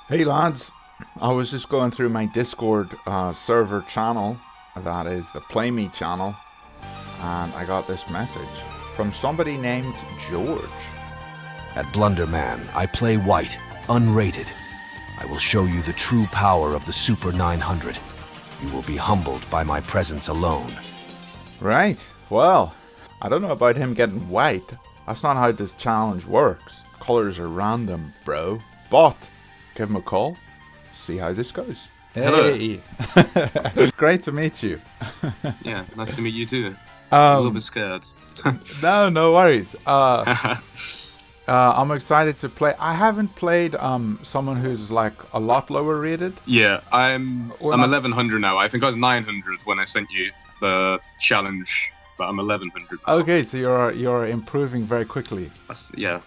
Hey lads, I was just going through my Discord server channel, that is the Play Me channel, and I got this message from somebody named George. At Blunderman, I play white, unrated. I will show you the true power of the Super 900. You will be humbled by my presence alone. Right, well, I don't know about him getting white. That's not how this challenge works. Colors are random, bro. But give him a call, see how this goes. Hey! Great to meet you. Yeah, nice to meet you too. A little bit scared. No worries. I'm excited to play. I haven't played someone who's like a lot lower rated. Yeah, I'm 1100 now. I think I was 900 when I sent you the challenge, but I'm 1100 now. Okay, so you're improving very quickly. Yeah,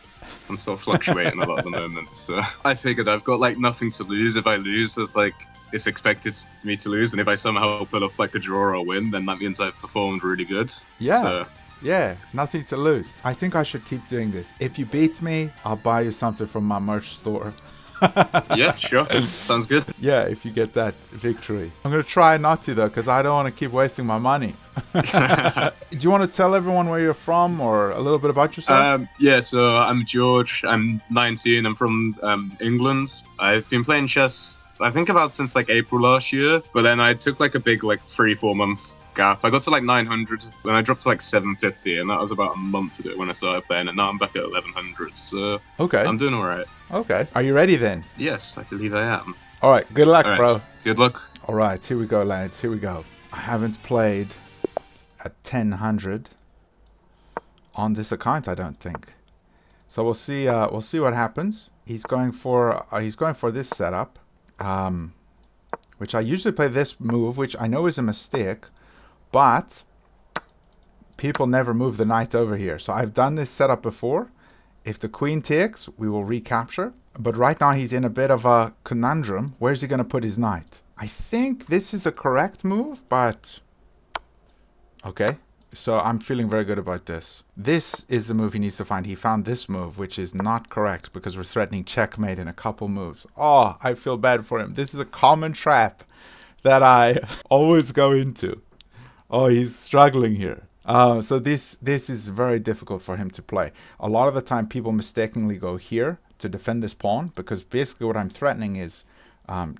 I'm sort of fluctuating a lot at the moment. So I figured I've got like nothing to lose. If I lose, it's expected me to lose, and if I somehow pull off like a draw or a win, then that means I've performed really good. Yeah. So, yeah, nothing to lose. I think I should keep doing this. If you beat me, I'll buy you something from my merch store. Yeah, sure. Sounds good. Yeah, if you get that victory. I'm going to try not to, though, because I don't want to keep wasting my money. Do you want to tell everyone where you're from or a little bit about yourself? Yeah, so I'm George. I'm 19. I'm from England. I've been playing chess, I think about since like April last year, but then I took like a big like 3-4 month gap. I got to like 900, then I dropped to like 750, and that was about a month ago when I started playing, and now I'm back at 1100, so okay. I'm doing alright. Okay. Are you ready then? Yes, I believe I am. Alright, good luck, All right. bro. Good luck. Alright, here we go, lads. Here we go. I haven't played at 1000 on this account, I don't think. So we'll see what happens. He's going for this setup. Which I usually play this move, which I know is a mistake, but people never move the knight over here. So I've done this setup before. If the queen takes, we will recapture. But right now he's in a bit of a conundrum. Where's he going to put his knight? I think this is the correct move, but okay. So I'm feeling very good about this. This is the move he needs to find. He found this move, which is not correct because we're threatening checkmate in a couple moves. Oh, I feel bad for him. This is a common trap that I always go into. Oh, he's struggling here. So this is very difficult for him to play. A lot of the time people mistakenly go here to defend this pawn because basically what I'm threatening is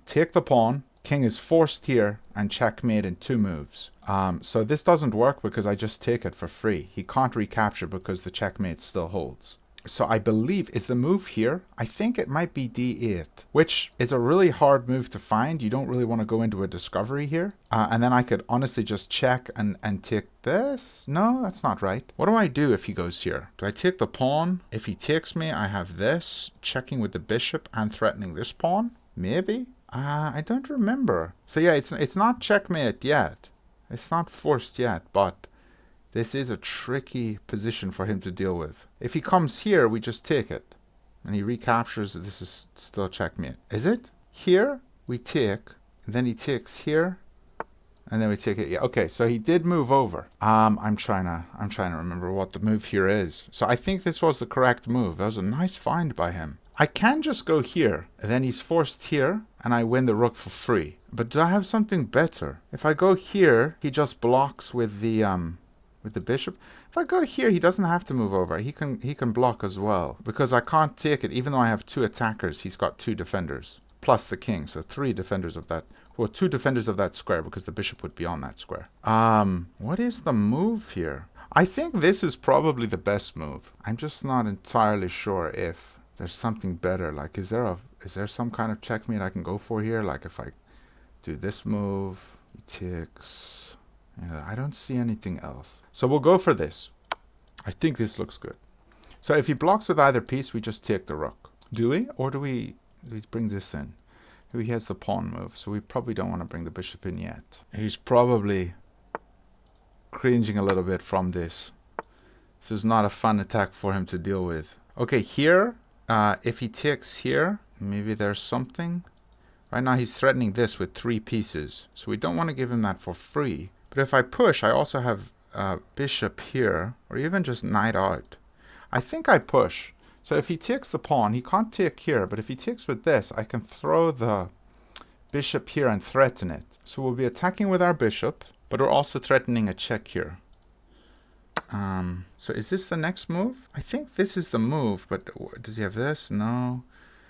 take the pawn, king is forced here, and checkmate in 2 moves. So this doesn't work because I just take it for free. He can't recapture because the checkmate still holds. So I believe is the move here. I think it might be d8, which is a really hard move to find. You don't really want to go into a discovery here. And then I could honestly just check and take this. No, that's not right. What do I do if he goes here? Do I take the pawn? If he takes me, I have this, checking with the bishop and threatening this pawn. Maybe? I don't remember. So yeah, it's not checkmate yet. It's not forced yet, but this is a tricky position for him to deal with. If he comes here, we just take it. And he recaptures, this is still checkmate. Is it? Here, we take, and then he takes here, and then we take it. Yeah, okay, so he did move over. I'm trying to remember what the move here is. So I think this was the correct move. That was a nice find by him. I can just go here, and then he's forced here, and I win the rook for free. But do I have something better? If I go here, he just blocks with the bishop. If I go here, he doesn't have to move over. He can block as well. Because I can't take it. Even though I have 2 attackers, he's got 2 defenders. Plus the king. So 3 defenders of that. Well, 2 defenders of that square because the bishop would be on that square. What is the move here? I think this is probably the best move. I'm just not entirely sure if there's something better. Like, is there some kind of checkmate I can go for here? Like if I do this move, he takes... Yeah, I don't see anything else. So we'll go for this. I think this looks good. So if he blocks with either piece, we just take the rook. Do we? Or do we bring this in? He has the pawn move, so we probably don't want to bring the bishop in yet. He's probably cringing a little bit from this. This is not a fun attack for him to deal with. Okay, here, if he takes here, maybe there's something. Right now he's threatening this with 3 pieces, so we don't want to give him that for free. But if I push, I also have bishop here, or even just knight out. I think I push, So if he takes the pawn, he can't take here, but if he takes with this, I can throw the bishop here and threaten it. So we'll be attacking with our bishop, but we're also threatening a check here. So is this the next move? I think this is the move, but does he have this? No.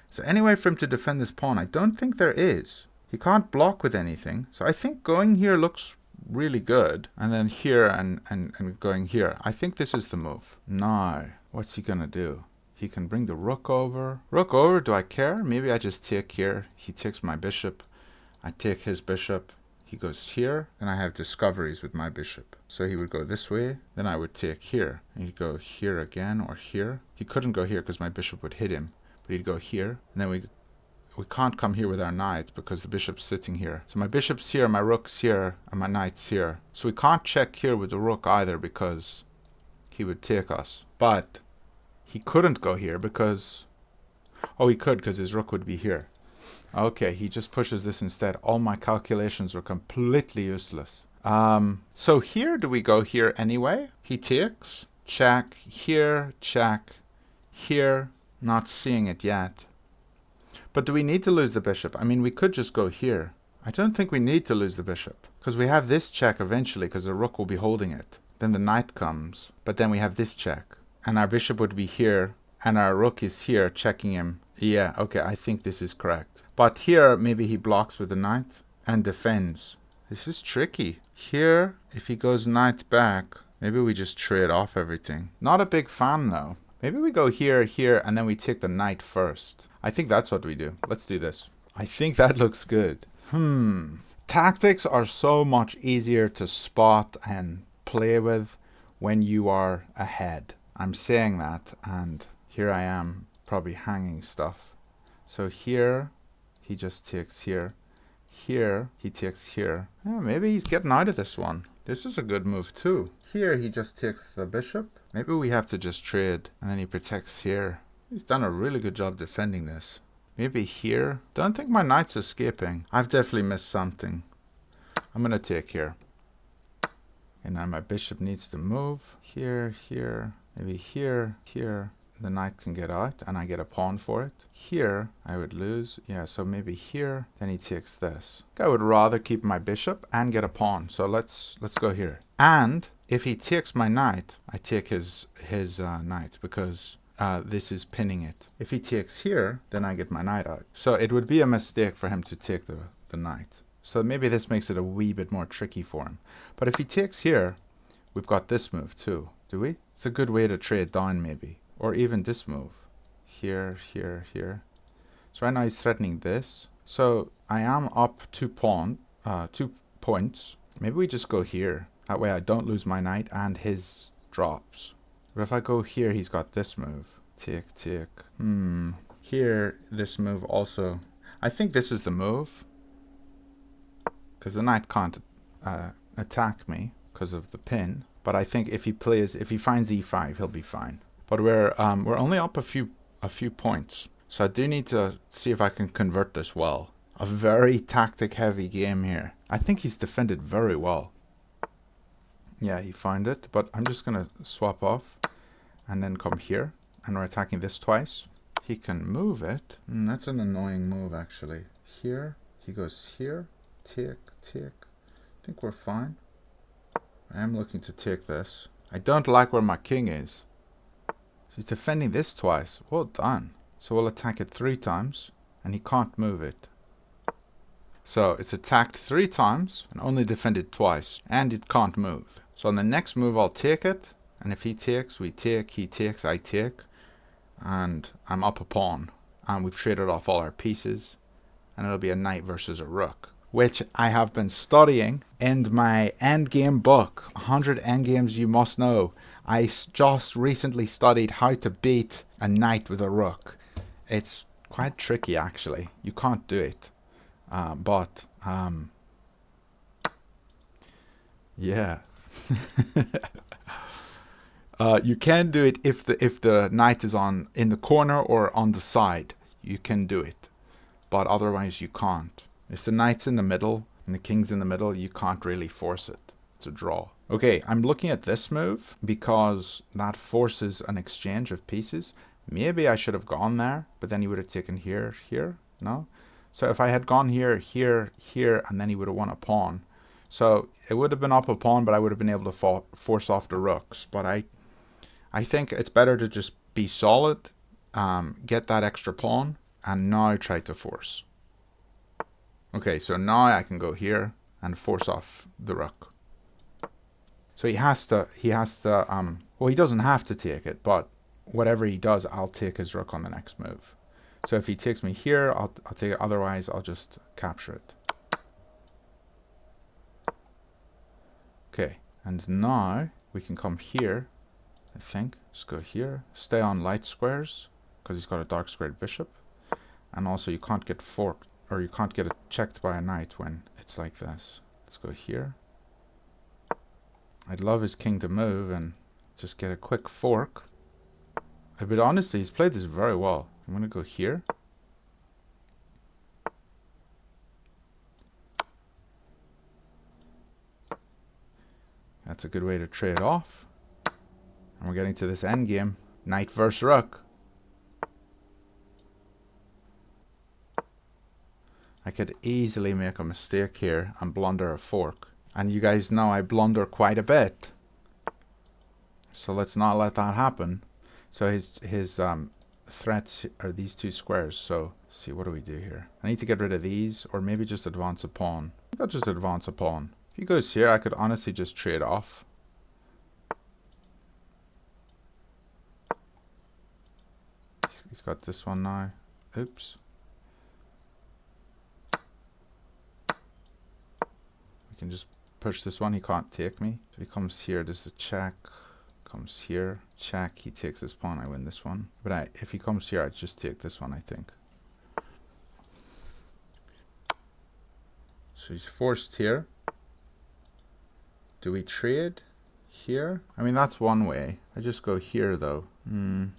Is there any way for him to defend this pawn? I don't think there is. He can't block with anything. So I think going here looks really good. And then here and going here. I think this is the move. No. What's he gonna do? He can bring the rook over. Rook over, do I care? Maybe I just take here. He takes my bishop. I take his bishop. He goes here, and I have discoveries with my bishop. So he would go this way, then I would take here. And he'd go here again or here. He couldn't go here because my bishop would hit him. But he'd go here, and then we can't come here with our knights because the bishop's sitting here. So my bishop's here, my rook's here, and my knight's here. So we can't check here with the rook either because he would take us. But he couldn't go here because... Oh, he could because his rook would be here. Okay, he just pushes this instead. All my calculations were completely useless. So here, do we go here anyway? He takes, check, here, check, here. Not seeing it yet. But do we need to lose the bishop? I mean, we could just go here. I don't think we need to lose the bishop. Because we have this check eventually, because the rook will be holding it. Then the knight comes, but then we have this check. And our bishop would be here, and our rook is here checking him. Yeah, okay, I think this is correct. But here, maybe he blocks with the knight and defends. This is tricky. Here, if he goes knight back, maybe we just trade off everything. Not a big fan, though. Maybe we go here, here, and then we take the knight first. I think that's what we do. Let's do this. I think that looks good. Tactics are so much easier to spot and play with when you are ahead. I'm saying that, and here I am, probably hanging stuff. So here, he just takes here. Here, he takes here. Yeah, maybe he's getting out of this one. This is a good move too. Here, he just takes the bishop. Maybe we have to just trade, and then he protects here. He's done a really good job defending this. Maybe here. Don't think my knight's escaping. I've definitely missed something. I'm gonna take here. And now my bishop needs to move. Here, here, maybe here, here. The knight can get out, and I get a pawn for it. Here, I would lose. Yeah, so maybe here. Then he takes this. I would rather keep my bishop and get a pawn. So let's go here. And if he takes my knight, I take his knight because this is pinning it. If he takes here, then I get my knight out. So it would be a mistake for him to take the knight. So maybe this makes it a wee bit more tricky for him. But if he takes here, we've got this move too. Do we? It's a good way to trade down maybe. Or even this move. Here, here, here. So right now he's threatening this. So I am up 2 points. Maybe we just go here. That way I don't lose my knight and his drops. But if I go here, he's got this move. Take, take. Here, this move also. I think this is the move. Because the knight can't attack me because of the pin. But I think if he finds e5, he'll be fine. But we're only up a few points. So I do need to see if I can convert this well. A very tactic heavy game here. I think he's defended very well. Yeah, he found it. But I'm just going to swap off and then come here. And we're attacking this twice. He can move it. That's an annoying move actually. Here, he goes here. Take, take. I think we're fine. I am looking to take this. I don't like where my king is. He's defending this twice. Well done. So we'll attack it 3 times. And he can't move it. So it's attacked 3 times. And only defended twice. And it can't move. So on the next move I'll take it. And if he takes, we take. He takes, I take. And I'm up a pawn. And we've traded off all our pieces. And it'll be a knight versus a rook. Which I have been studying in my endgame book. 100 endgames you must know. I just recently studied how to beat a knight with a rook. It's quite tricky actually. You can't do it. Yeah. You can do it if the knight is in the corner or on the side. You can do it. But otherwise you can't. If the knight's in the middle and the king's in the middle, you can't really force it. It's a draw. Okay, I'm looking at this move because that forces an exchange of pieces. Maybe I should have gone there, but then he would have taken here, here. No? So if I had gone here, here, here, and then he would have won a pawn. So it would have been up a pawn, but I would have been able to force off the rooks. But I think it's better to just be solid, get that extra pawn, and now try to force. Okay, so now I can go here and force off the rook. So he has to, well, he doesn't have to take it, but whatever he does, I'll take his rook on the next move. So if he takes me here, I'll take it. Otherwise, I'll just capture it. Okay, and now we can come here, I think. Just go here. Stay on light squares, because he's got a dark squared bishop. And also, you can't get forked, or you can't get it checked by a knight when it's like this. Let's go here. I'd love his king to move and just get a quick fork. But honestly, he's played this very well. I'm going to go here. That's a good way to trade off. And we're getting to this endgame. Knight versus rook. I could easily make a mistake here and blunder a fork. And you guys know I blunder quite a bit. So let's not let that happen. So his threats are these two squares. So let's see, what do we do here? I need to get rid of these, or maybe just advance a pawn. I think I'll just advance a pawn. If he goes here, I could honestly just trade off. He's got this one now. Oops. We can just push this one. He can't take me. So he comes here. There's a check. Comes here. Check. He takes this pawn. I win this one. But if he comes here, I just take this one, I think. So he's forced here. Do we trade here? I mean, that's one way. I just go here, though.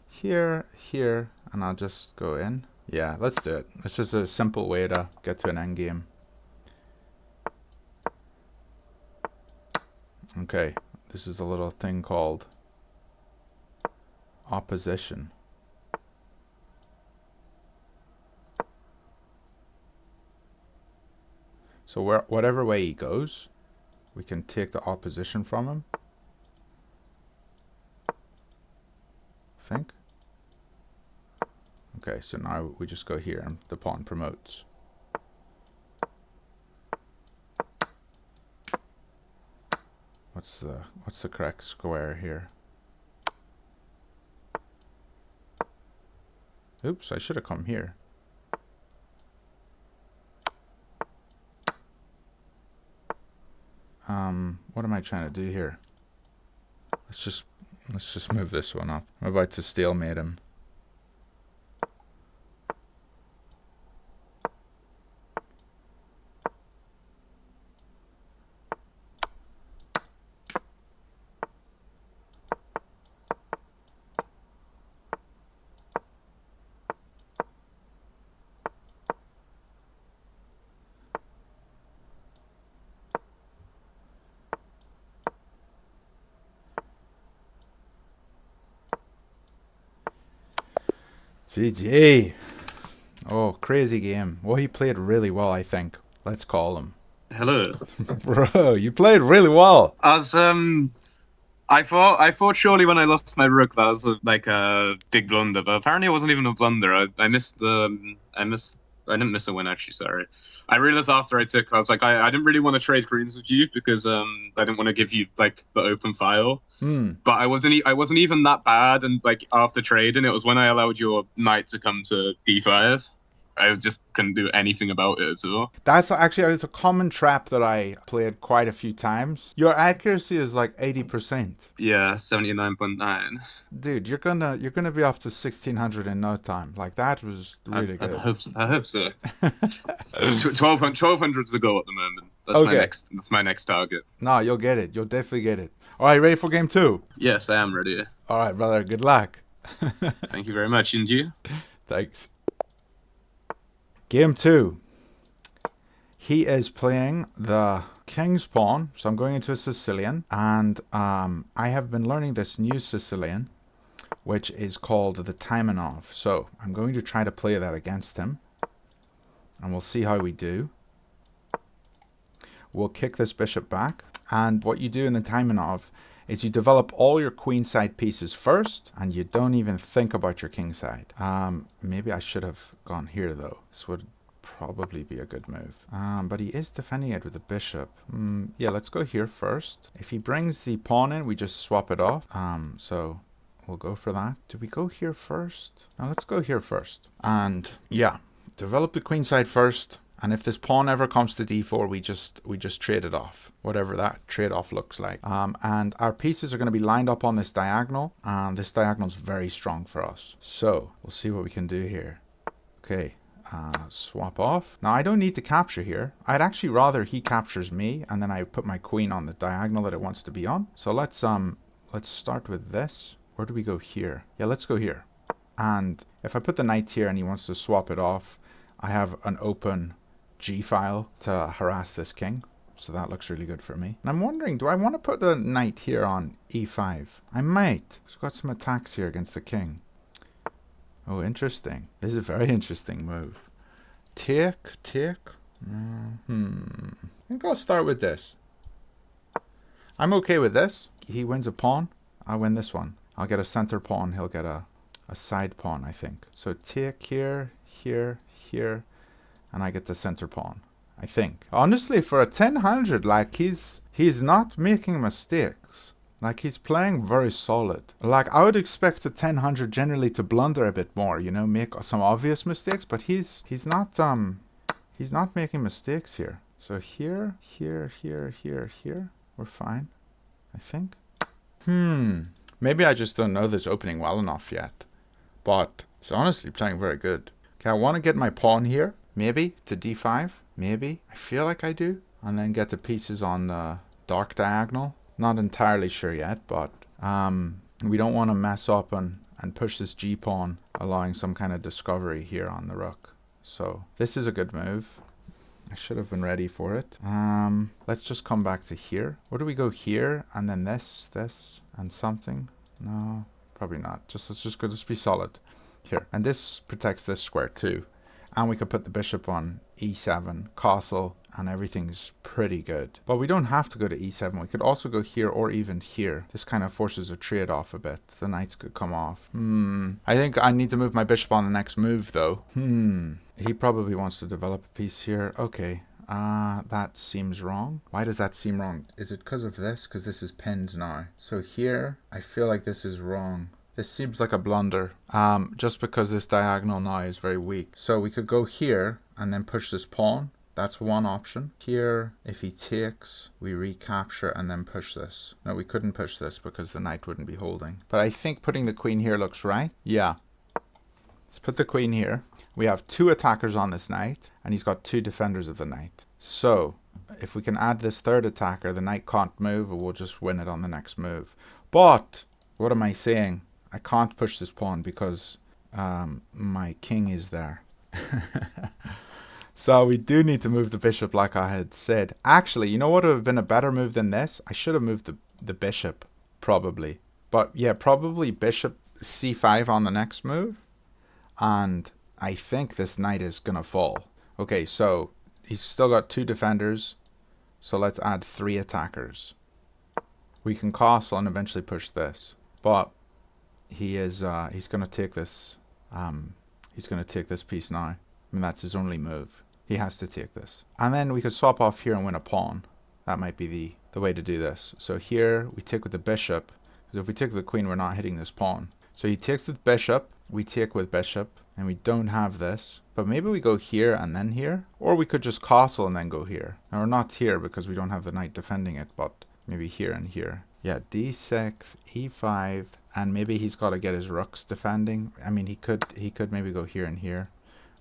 Here, here, and I'll just go in. Yeah, let's do it. It's just a simple way to get to an endgame. Okay, this is a little thing called opposition. So whatever way he goes, we can take the opposition from him. I think. Okay, so now we just go here and the pawn promotes. What's the correct square here? Oops, I should have come here. What am I trying to do here? Let's just move this one up. I'm about to stalemate him. GG. Oh, crazy game. Well, he played really well, I think. Let's call him. Hello. Bro, you played really well. I thought surely when I lost my rook that was like a big blunder, but apparently it wasn't even a blunder. I didn't miss a win, actually, sorry. I realized after I was like, I didn't really want to trade greens with you because I didn't want to give you like the open file. But I wasn't even that bad, and like after trading, it was when I allowed your knight to come to d5. I just couldn't do anything about it at all. That's actually, it's a common trap that I played quite a few times. Your accuracy is like 80%. Yeah, 79.9. Dude, you're gonna be up to 1600 in no time. Like, that was really good. I hope so. 1200's the goal at the moment. That's my next target. No, you'll get it. You'll definitely get it. All right, ready for game 2? Yes, I am ready. All right, brother. Good luck. Thank you very much. And you? Thanks. Game 2. He is playing the king's pawn, so I'm going into a Sicilian, and I have been learning this new Sicilian which is called the Taimanov. So I'm going to try to play that against him, and we'll see how we do. We'll kick this bishop back, and what you do in the Taimanov is you develop all your queenside pieces first, and you don't even think about your kingside. Maybe I should have gone here, though. This would probably be a good move. But he is defending it with the bishop. Yeah, let's go here first. If he brings the pawn in, we just swap it off. So we'll go for that. Do we go here first? No, let's go here first. And yeah, develop the queenside first. And if this pawn ever comes to d4, we just trade it off, whatever that trade-off looks like. And our pieces are going to be lined up on this diagonal, and this diagonal is very strong for us. So we'll see what we can do here. Okay, swap off. Now I don't need to capture here. I'd actually rather he captures me, and then I put my queen on the diagonal that it wants to be on. So let's start with this. Where do we go here? Yeah, let's go here. And if I put the knight here and he wants to swap it off, I have an open G file to harass this king, so that looks really good for me. And I'm wondering, do I want to put the knight here on e5? I might. He's got some attacks here against the king. Oh, interesting. This is a very interesting move. Take. I think I'll start with this. I'm okay with this. He wins a pawn. I'll win this one. I'll get a center pawn. He'll get a side pawn, I think. So take here, here, and I get the center pawn, I think. Honestly, for a 1000, like, he's not making mistakes. Like, he's playing very solid. Like, I would expect a 1000 generally to blunder a bit more, you know, make some obvious mistakes, but he's not making mistakes here. So here, we're fine, I think. Maybe I just don't know this opening well enough yet, but it's honestly playing very good. Okay, I want to get my pawn here. Maybe to d5, maybe. I feel like I do. And then get the pieces on the dark diagonal. Not entirely sure yet, but we don't want to mess up and push this g-pawn, allowing some kind of discovery here on the rook. So this is a good move. I should have been ready for it. Let's just come back to here. Where do we go here? And then this, and something? No, probably not. Let's just go, just be solid here. And this protects this square too. And we could put the bishop on e7, castle, and everything's pretty good. But we don't have to go to e7. We could also go here or even here. This kind of forces a trade off a bit. The knights could come off. I think I need to move my bishop on the next move, though. He probably wants to develop a piece here. Okay. That seems wrong. Why does that seem wrong? Is it because of this? Because this is pinned now. So here, I feel like this is wrong. This seems like a blunder, just because this diagonal now is very weak. So we could go here and then push this pawn. That's one option. Here, if he takes, we recapture and then push this. No, we couldn't push this because the knight wouldn't be holding. But I think putting the queen here looks right. Yeah. Let's put the queen here. We have 2 attackers on this knight, and he's got 2 defenders of the knight. So if we can add this 3rd attacker, the knight can't move, and we'll just win it on the next move. But what am I saying? I can't push this pawn because my king is there. So we do need to move the bishop like I had said. Actually, you know what would have been a better move than this? I should have moved the bishop, probably. But yeah, probably bishop c5 on the next move. And I think this knight is going to fall. Okay, so he's still got 2 defenders. So let's add 3 attackers. We can castle and eventually push this. But he's going to take this. He's going to take this piece now. I mean, that's his only move. He has to take this. And then we could swap off here and win a pawn. That might be the way to do this. So here we take with the bishop. Because if we take the queen, we're not hitting this pawn. So he takes with bishop. We take with bishop. And we don't have this. But maybe we go here and then here. Or we could just castle and then go here. Now we're not here because we don't have the knight defending it. But maybe here and here. Yeah, d6, e5. And maybe he's got to get his rooks defending. I mean, he could maybe go here and here.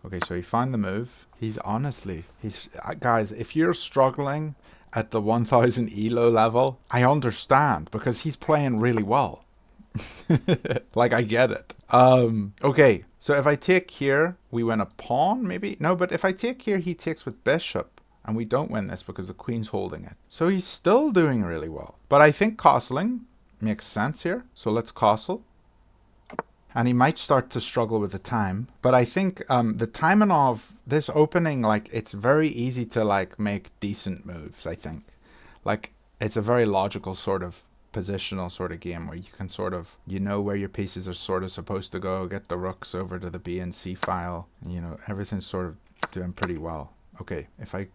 Okay, so he found the move. He's guys, if you're struggling at the 1000 elo level, I understand because he's playing really well. Like, I get it. Okay, so if I take here, we win a pawn, maybe? No, but if I take here, he takes with bishop. And we don't win this because the queen's holding it. So he's still doing really well. But I think castling makes sense here. So let's castle. And he might start to struggle with the time. But I think the timing of this opening, like, it's very easy to, like, make decent moves, I think. Like, it's a very logical sort of positional sort of game where you can sort of, you know where your pieces are sort of supposed to go, get the rooks over to the B and C file. You know, everything's sort of doing pretty well. Okay, if I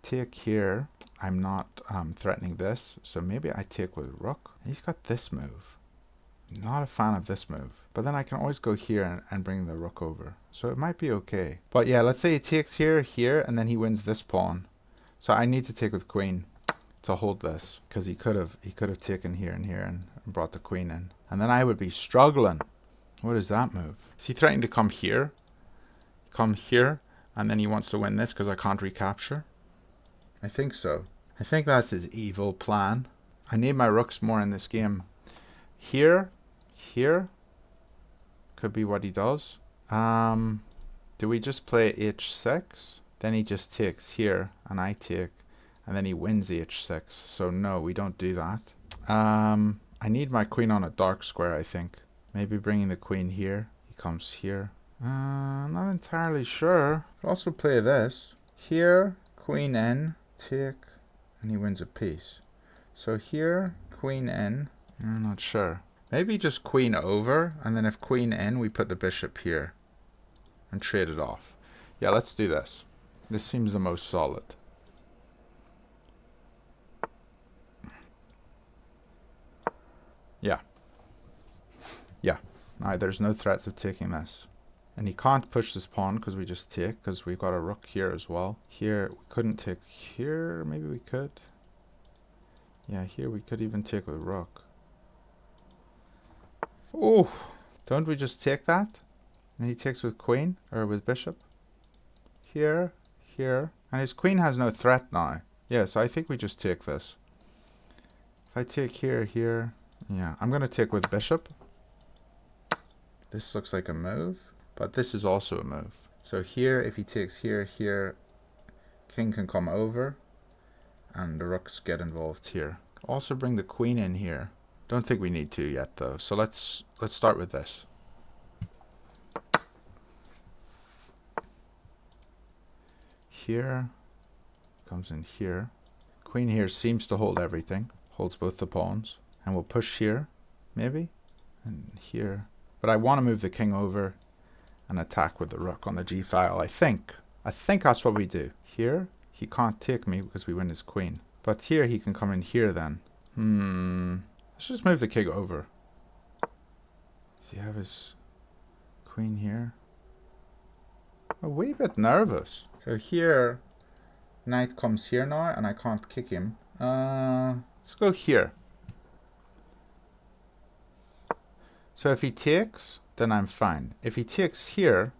take here, I'm not threatening this. So maybe I take with rook. He's got this move. Not a fan of this move. But then I can always go here and bring the rook over. So it might be okay. But yeah, let's say he takes here, and then he wins this pawn. So I need to take with queen to hold this. Because he could have taken here and here and brought the queen in. And then I would be struggling. What is that move? Is he threatening to come here? Come here? And then he wants to win this because I can't recapture? I think so. I think that's his evil plan. I need my rooks more in this game. Here could be what he does. Do we just play h6? Then he just takes here and I take, and then he wins h6. So no, we don't do that. I need my queen on a dark square, I think. Maybe bringing the queen here. He comes here. I'm not entirely sure. Could also play this. Here, queen n, take, and he wins a piece. So here, queen n. I'm not sure. Maybe just queen over, and then if queen in, we put the bishop here and trade it off. Yeah, let's do this. This seems the most solid. Yeah. Yeah. Alright, there's no threats of taking this. And he can't push this pawn because we just take, because we've got a rook here as well. Here, we couldn't take here. Maybe we could. Yeah, here we could even take with rook. Oh, don't we just take that? And he takes with queen, or with bishop. Here, here. And his queen has no threat now. Yeah, so I think we just take this. If I take here, here. Yeah, I'm going to take with bishop. This looks like a move, but this is also a move. So here, if he takes here, here, king can come over, and the rooks get involved here. Also bring the queen in here. Don't think we need to yet though. So let's start with this. Here comes in here. Queen here seems to hold everything. Holds both the pawns. And we'll push here, maybe, and here. But I want to move the king over and attack with the rook on the g file. I think that's what we do. Here he can't take me because we win his queen. But here he can come in here then. Let's just move the king over. Does he have his queen here? A wee bit nervous. So here, knight comes here now, and I can't kick him. Let's go here. So if he takes, then I'm fine. If he takes here,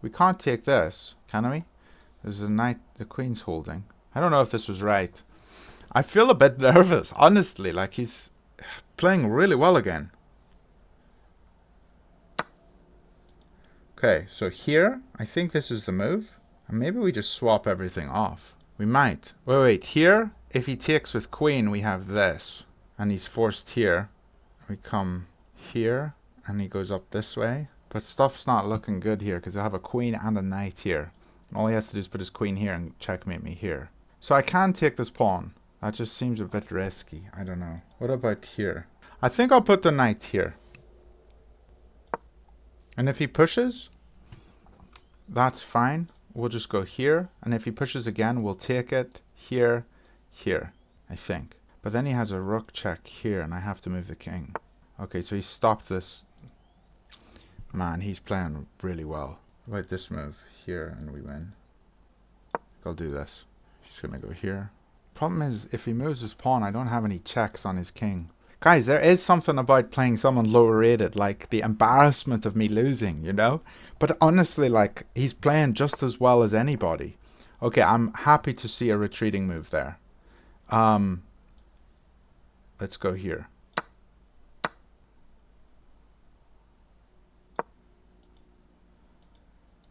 we can't take this, can we? There's a knight, the queen's holding. I don't know if this was right. I feel a bit nervous, honestly. Like, he's playing really well again. Okay, so here, I think this is the move. And maybe we just swap everything off. We might. Wait, here, if he takes with queen, we have this. And he's forced here. We come here, and he goes up this way. But stuff's not looking good here, because I have a queen and a knight here. And all he has to do is put his queen here and checkmate me here. So I can take this pawn. That just seems a bit risky. I don't know. What about here? I think I'll put the knight here. And if he pushes, that's fine. We'll just go here. And if he pushes again, we'll take it here, here, I think. But then he has a rook check here, and I have to move the king. Okay, so he stopped this. Man, he's playing really well. What about this move? Here, and we win. I'll do this. He's going to go here. Problem is, if he moves his pawn, I don't have any checks on his king. Guys, there is something about playing someone lower rated, like the embarrassment of me losing, you know? But honestly, like, he's playing just as well as anybody. Okay, I'm happy to see a retreating move there. Let's go here.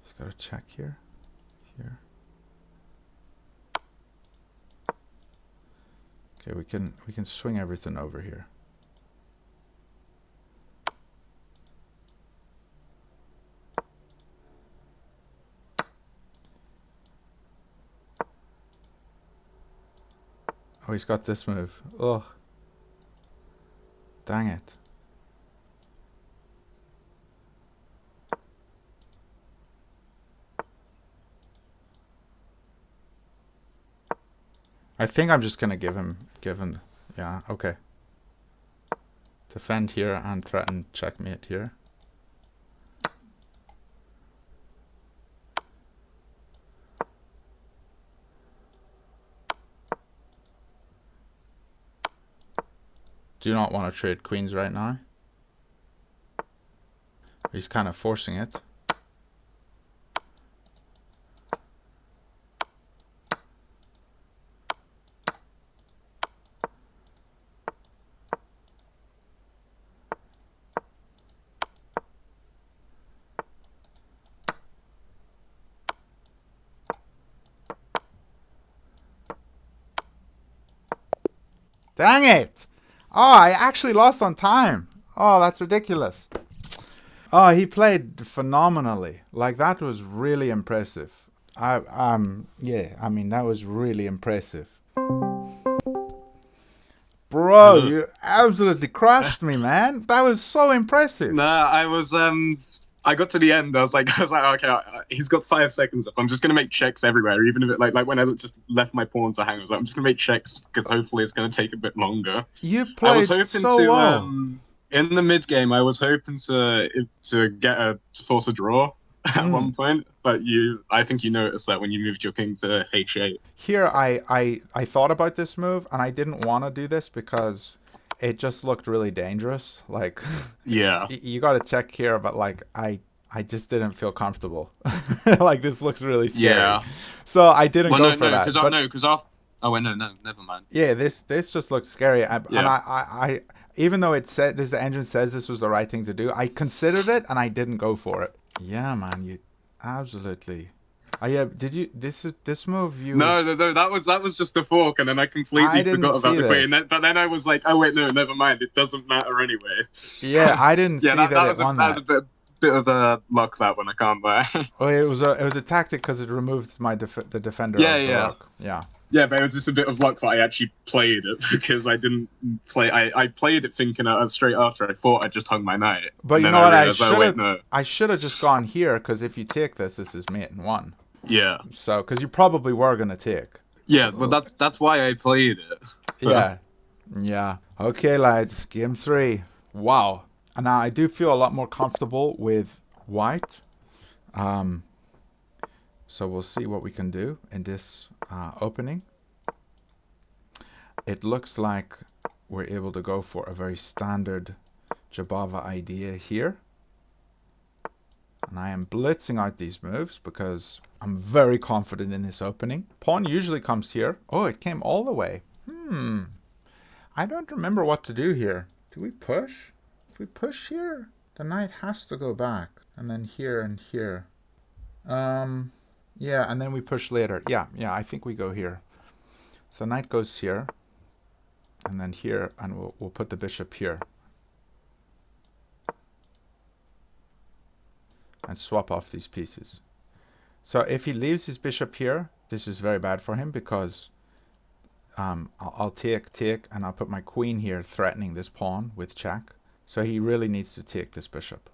He's got a check here. Here. Okay, we can swing everything over here. he's got this move. Ugh. Dang it. I think I'm just gonna give him, yeah, okay. Defend here and threaten checkmate here. Do not want to trade queens right now. He's kind of forcing it. Dang it! Oh, I actually lost on time. Oh, that's ridiculous. Oh, he played phenomenally. Like, that was really impressive. Yeah, I mean, that was really impressive. Bro, you absolutely crushed me, man. That was so impressive. Nah, I got to the end. I was like, okay, he's got 5 seconds up. I'm just gonna make checks everywhere, even if it like when I just left my pawns to hang. I was like, I'm just gonna make checks because hopefully it's gonna take a bit longer. You played so well. In the mid game, I was hoping to force a draw at one point, but I think you noticed that when you moved your king to h8. Here, I thought about this move, and I didn't want to do this because it just looked really dangerous. Like, yeah, you got to check here, but like I just didn't feel comfortable. Like, this looks really scary. Yeah. So I didn't go for that. Oh wait, no, never mind. Yeah, this just looks scary, and I even though it said the engine says this was the right thing to do, I considered it and I didn't go for it. Yeah, man, you absolutely. Yeah, did you this move you? No, that was just a fork, and then I completely forgot about the queen. But then I was like, oh wait, no, never mind. It doesn't matter anyway. Yeah, I didn't see that it won that. That was a bit of a luck, that one, I can't lie. Oh, it was a tactic because it removed the defender. Yeah. Yeah, but it was just a bit of luck that I actually played it because I didn't play. I played it thinking straight after I thought I just hung my knight. But you know what? I should have just gone here because if you take this is mate and 1. Yeah. So, because you probably were gonna take. Yeah, but that's why I played it. Yeah. Yeah. Okay, lads. Game 3. Wow. And now I do feel a lot more comfortable with white. So we'll see what we can do in this opening. It looks like we're able to go for a very standard Jabava idea here. And I am blitzing out these moves because I'm very confident in this opening. Pawn usually comes here. Oh, it came all the way. I don't remember what to do here. Do we push? If we push here, the knight has to go back. And then here and here. Yeah, and then we push later. Yeah, I think we go here. So knight goes here. And then here, and we'll put the bishop here. And swap off these pieces. So if he leaves his bishop here, this is very bad for him because I'll take, and I'll put my queen here threatening this pawn with check. So he really needs to take this bishop.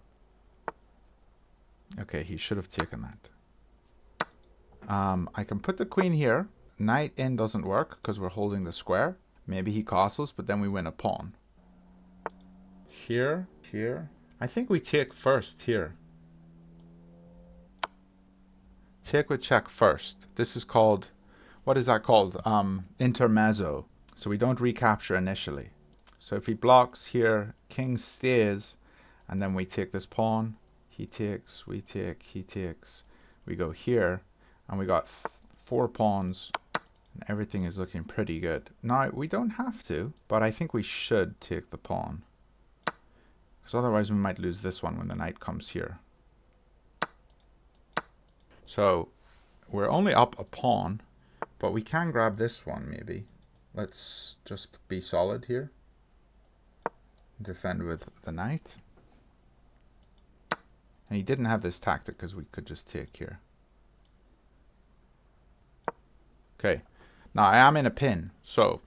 Okay, he should have taken that. I can put the queen here. Knight in doesn't work because we're holding the square. Maybe he castles, but then we win a pawn. Here. I think we take first here. Take with check first. This is called, what is that called? Intermezzo. So we don't recapture initially. So if he blocks here, king stays, and then we take this pawn. He takes, we take, he takes. We go here, and we got 4 pawns, and everything is looking pretty good. Now, we don't have to, but I think we should take the pawn. Because otherwise we might lose this one when the knight comes here. So, we're only up a pawn, but we can grab this one maybe. Let's just be solid here. Defend with the knight. And he didn't have this tactic because we could just take here. Okay. Now I am in a pin, so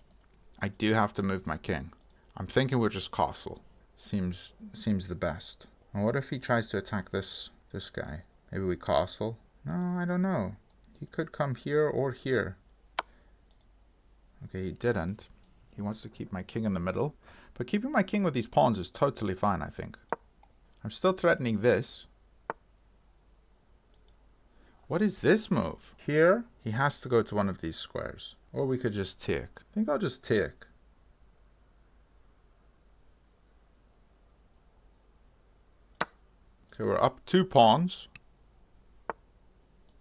I do have to move my king. I'm thinking we'll just castle. Seems the best. And what if he tries to attack this guy? Maybe we castle? No, I don't know. He could come here or here. Okay, he didn't. He wants to keep my king in the middle. But keeping my king with these pawns is totally fine, I think. I'm still threatening this. What is this move? Here, he has to go to one of these squares. Or we could just take. I think I'll just take. Okay, we're up 2 pawns.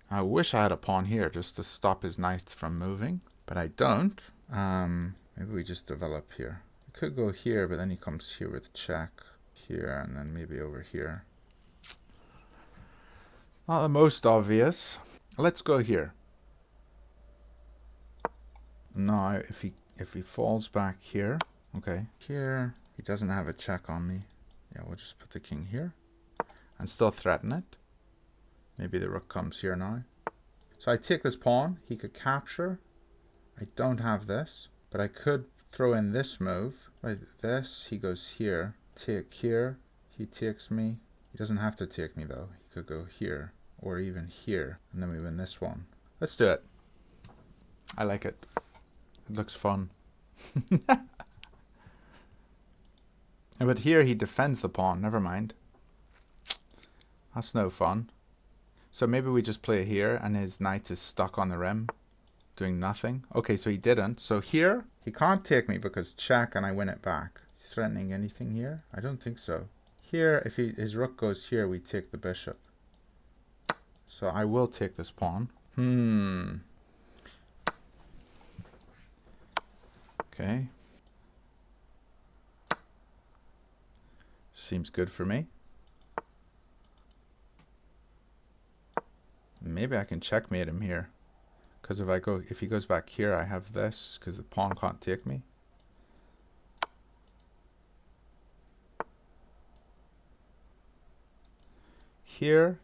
I wish I had a pawn here just to stop his knight from moving. But I don't. Maybe we just develop here. We could go here, but then he comes here with check. Here, and then maybe over here. Not the most obvious. Let's go here. No, if he falls back here. Okay. Here, he doesn't have a check on me. Yeah, we'll just put the king here. And still threaten it. Maybe the rook comes here now. So I take this pawn. He could capture. I don't have this. But I could throw in this move. Like this, he goes here. Take here. He takes me. He doesn't have to take me though. He could go here. Or even here. And then we win this one. Let's do it. I like it. It looks fun. But here he defends the pawn. Never mind. That's no fun. So maybe we just play here and his knight is stuck on the rim. Doing nothing. Okay, so he didn't. So here, he can't take me because check and I win it back. He's threatening anything here? I don't think so. Here, if his rook goes here, we take the bishop. So I will take this pawn. Okay. Seems good for me. Maybe I can checkmate him here. Because if he goes back here, I have this, because the pawn can't take me. Here,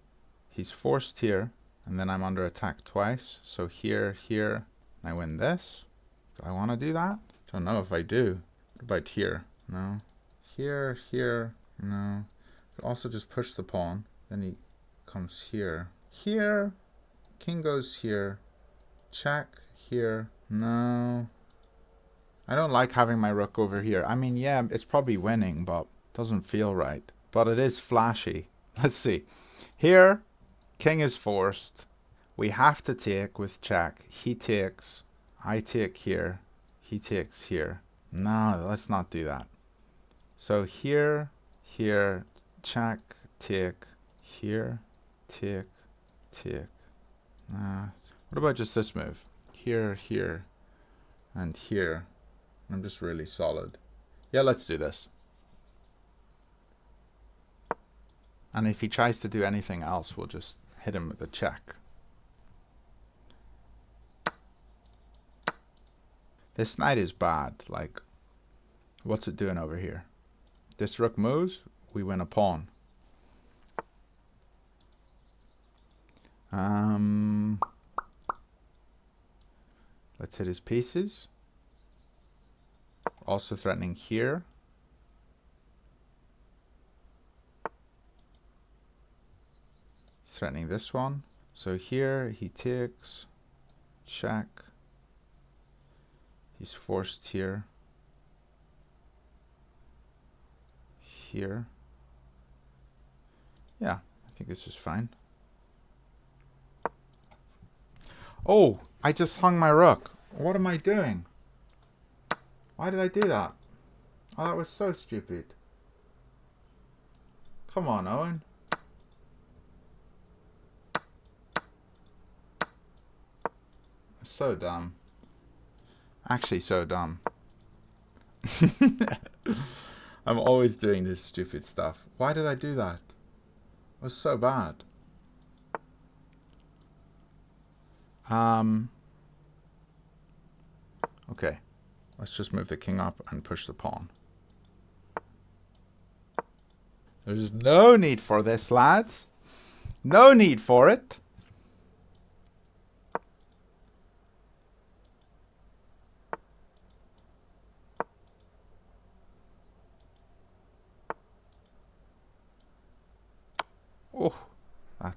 he's forced here, and then I'm under attack twice. So here, and I win this. Do I want to do that? Don't know if I do. What about here? No. Here, no. But also just push the pawn. Then he comes here. Here, king goes here. Check here. No. I don't like having my rook over here. I mean, yeah, it's probably winning, but it doesn't feel right. But it is flashy. Let's see. Here, king is forced. We have to take with check. He takes. I take here. He takes here. No, let's not do that. So here, check, take. Here, take. What about just this move? Here, and here. I'm just really solid. Yeah, let's do this. And if he tries to do anything else, we'll just hit him with a check. This knight is bad. Like, what's it doing over here? This rook moves, we win a pawn. Let's hit his pieces. Also threatening here. Threatening this one. So here he takes. Check. He's forced here. Here. Yeah, I think it's just fine. Oh, I just hung my rook. What am I doing? Why did I do that? Oh, that was so stupid. Come on, Owen. So dumb. Actually, so dumb. I'm always doing this stupid stuff. Why did I do that? It was so bad. Okay. Let's just move the king up and push the pawn. There's no need for this, lads. No need for it.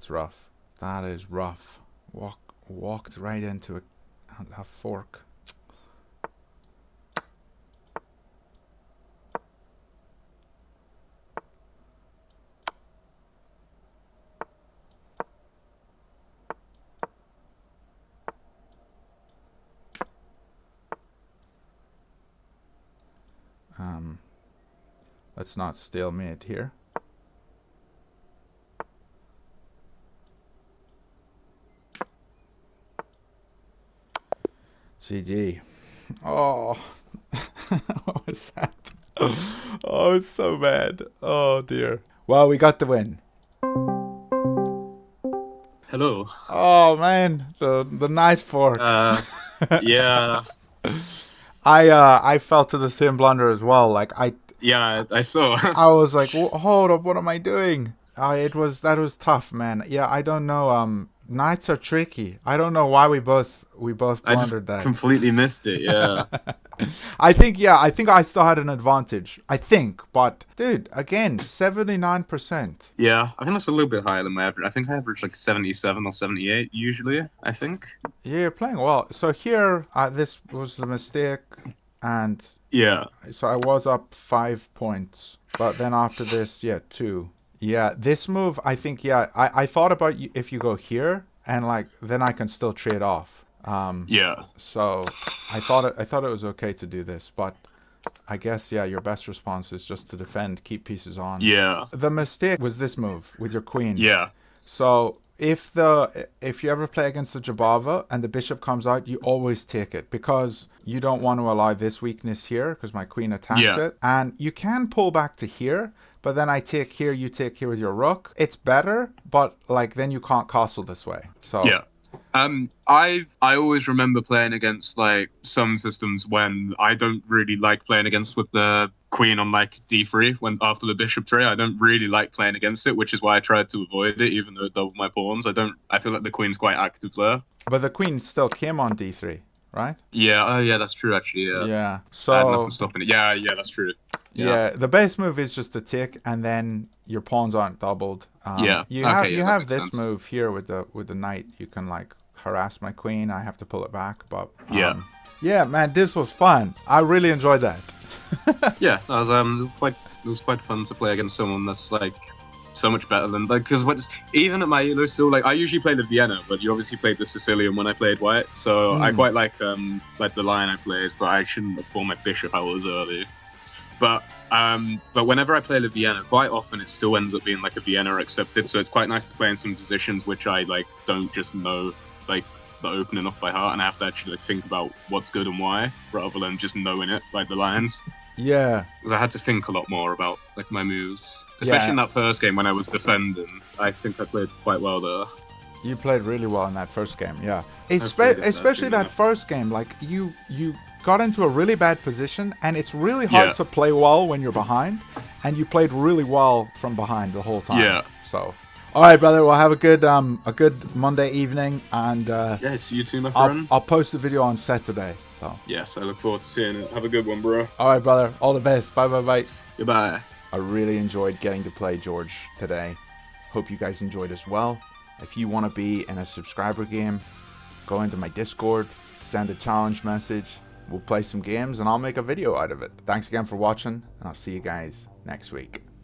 That's rough. That is rough. Walked right into a fork. Let's not stalemate here. GG. Oh, what was that? Oh, it's so bad. Oh dear. Well, we got the win. Hello. Oh man, the knife fork. Yeah. I fell to the same blunder as well. Like Yeah, I saw. I was like, hold up, what am I doing? That was tough, man. Yeah, I don't know. Knights are tricky. I don't know why we both I just blundered that. completely missed it. Yeah. I think I still had an advantage. I think, but dude, again, 79%. Yeah, I think that's a little bit higher than my average. I think I average like 77 or 78 usually, I think. Yeah, you're playing well. So here, this was the mistake, and Yeah. so I was up 5 points, but then after this, 2. Yeah, this move, I think, I thought about if you go here, and like then I can still trade off. Yeah. So I thought it was okay to do this, but I guess your best response is just to defend, keep pieces on. Yeah. The mistake was this move with your queen. Yeah. So if you ever play against the Jabava and the bishop comes out, you always take it because you don't want to allow this weakness here because my queen attacks it. And you can pull back to here, but then I take here, you take here with your rook. It's better, but like then you can't castle this way. So yeah. I always remember playing against like some systems when I don't really like playing against with the queen on like d3 when after the bishop tree. I don't really like playing against it, which is why I tried to avoid it, even though it doubled my pawns. I feel like the queen's quite active there. But the queen still came on d3, right? Yeah, oh yeah, that's true actually. Yeah. Yeah. So I had nothing stopping it. Yeah, that's true. Yeah, the base move is just to tick, and then your pawns aren't doubled. You have this sense. move here with the knight. You can like harass my queen. I have to pull it back, but yeah, man, this was fun. I really enjoyed that. Yeah, it was quite fun to play against someone that's like so much better than like because even at my elo still like I usually play the Vienna, but you obviously played the Sicilian when I played white, so I quite like the line I played, but I shouldn't have pulled my bishop out as early. But whenever I play the Vienna, quite often it still ends up being like a Vienna accepted, so it's quite nice to play in some positions which I like don't just know like the opening off by heart, and I have to actually like think about what's good and why rather than just knowing it like the lines. Yeah, because I had to think a lot more about like my moves, especially in that first game when I was defending. I think I played quite well there. You played really well in that first game, yeah. Especially that first game, like you got into a really bad position, and it's really hard to play well when you're behind, and you played really well from behind the whole time. Yeah. So, all right, brother. Well, have a good Monday evening, and yes, you too, my friend. I'll post the video on Saturday. So. Yes, I look forward to seeing it. Have a good one, bro. All right, brother. All the best. Bye. Goodbye. I really enjoyed getting to play George today. Hope you guys enjoyed as well. If you want to be in a subscriber game, go into my Discord, send a challenge message. We'll play some games and I'll make a video out of it. Thanks again for watching, and I'll see you guys next week.